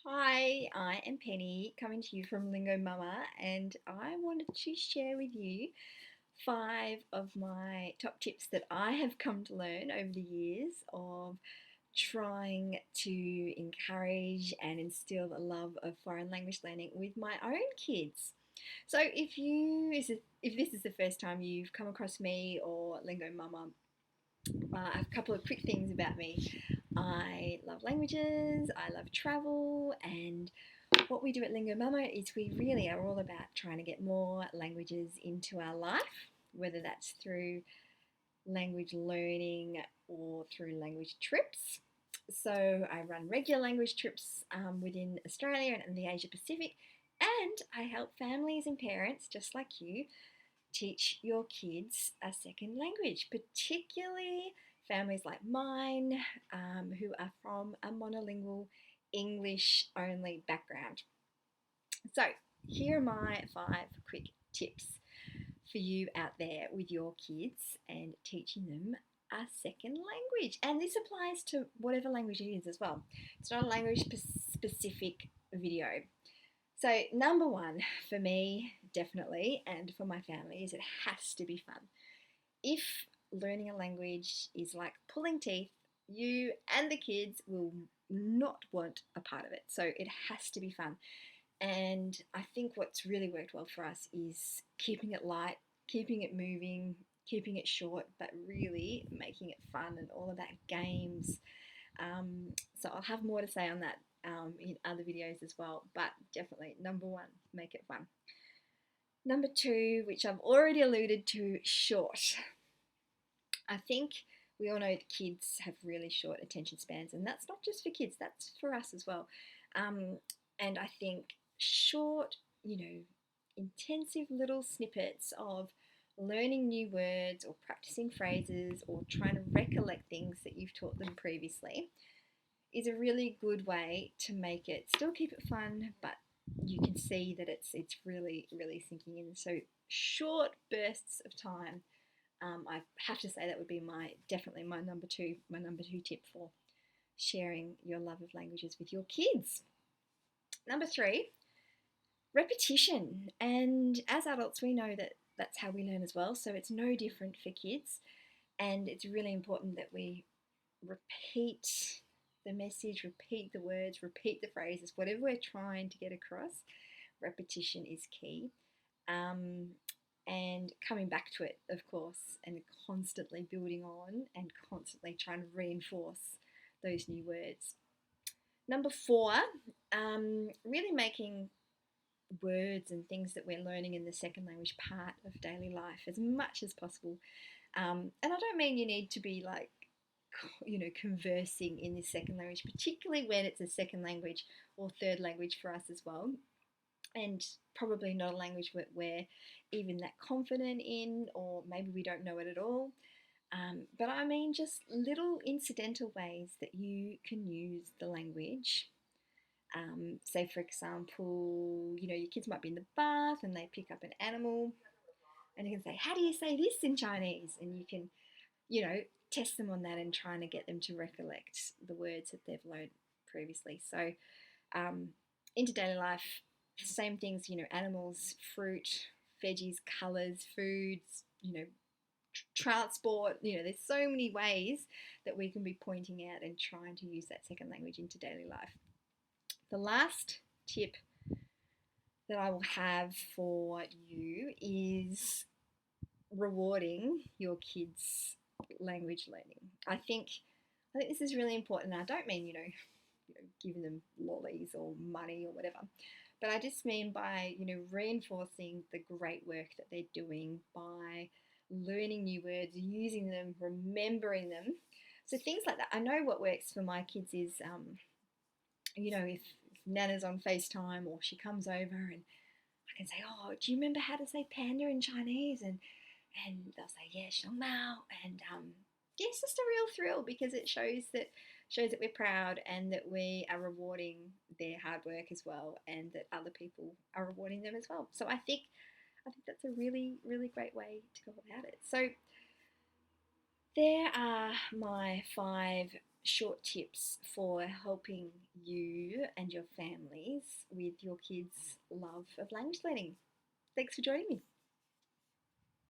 Hi, I am Penny coming to you from Lingo Mama, and I wanted to share with you five of my top tips that I have come to learn over the years of trying to encourage and instill a love of foreign language learning with my own kids. So, if this is the first time you've come across me or Lingo Mama, a couple of quick things about me. I love languages, I love travel, and what we do at Lingo Mama is we really are all about trying to get more languages into our life, whether that's through language learning or through language trips. So I run regular language trips within Australia and the Asia Pacific, and I help families and parents just like you teach your kids a second language, particularly families like mine who are from a monolingual English only background. So, here are my five quick tips for you out there with your kids and teaching them a second language. And this applies to whatever language it is as well. It's not a language specific video. So, number one for me, definitely, and for my family, is it has to be fun. If learning a language is like pulling teeth, you and the kids will not want a part of it. So, it has to be fun. And I think what's really worked well for us is keeping it light, keeping it moving, keeping it short, but really making it fun and all about games. So I'll have more to say on that in other videos as well, but definitely number one, make it fun. Number two, which I've already alluded to, short. I think we all know that kids have really short attention spans, and that's not just for kids, that's for us as well. Um, and I think short, intensive little snippets of learning new words or practicing phrases or trying to recollect things that you've taught them previously is a really good way to make it still keep it fun, but you can see that it's really sinking in. So short bursts of time. I have to say that would be definitely my number two tip for sharing your love of languages with your kids. Number three, repetition. And as adults, we know that that's how we learn as well. So it's no different for kids. And it's really important that we repeat the message, repeat the words, repeat the phrases, whatever we're trying to get across. Repetition is key. Um, and coming back to it, of course, and constantly building on and constantly trying to reinforce those new words. Number four, really making words and things that we're learning in the second language part of daily life as much as possible. And I don't mean you need to be like, conversing in this second language, particularly when it's a second language or third language for us as well. And probably not a language we're even that confident in, or maybe we don't know it at all. But I mean, just little incidental ways that you can use the language. Say, for example, your kids might be in the bath and they pick up an animal, and you can say, "How do you say this in Chinese?" And you can, test them on that and trying to get them to recollect the words that they've learned previously. So, um, into daily life, same things, animals, fruit, veggies, colours, foods, transport, there's so many ways that we can be pointing out and trying to use that second language into daily life. The last tip that I will have for you is rewarding your kids' language learning. I think this is really important. I don't mean, giving them lollies or money or whatever. But I just mean by, reinforcing the great work that they're doing by learning new words, using them, remembering them. So things like that. I know what works for my kids is, if Nana's on FaceTime or she comes over and I can say, "Oh, do you remember how to say panda in Chinese?" And they'll say, "Yeah, Xiong Mao." And yeah, it's just a real thrill because it shows that we're proud and that we are rewarding their hard work as well, and that other people are rewarding them as well. So I think that's a really great way to go about it. So there are my five short tips for helping you and your families with your kids' love of language learning. Thanks for joining me.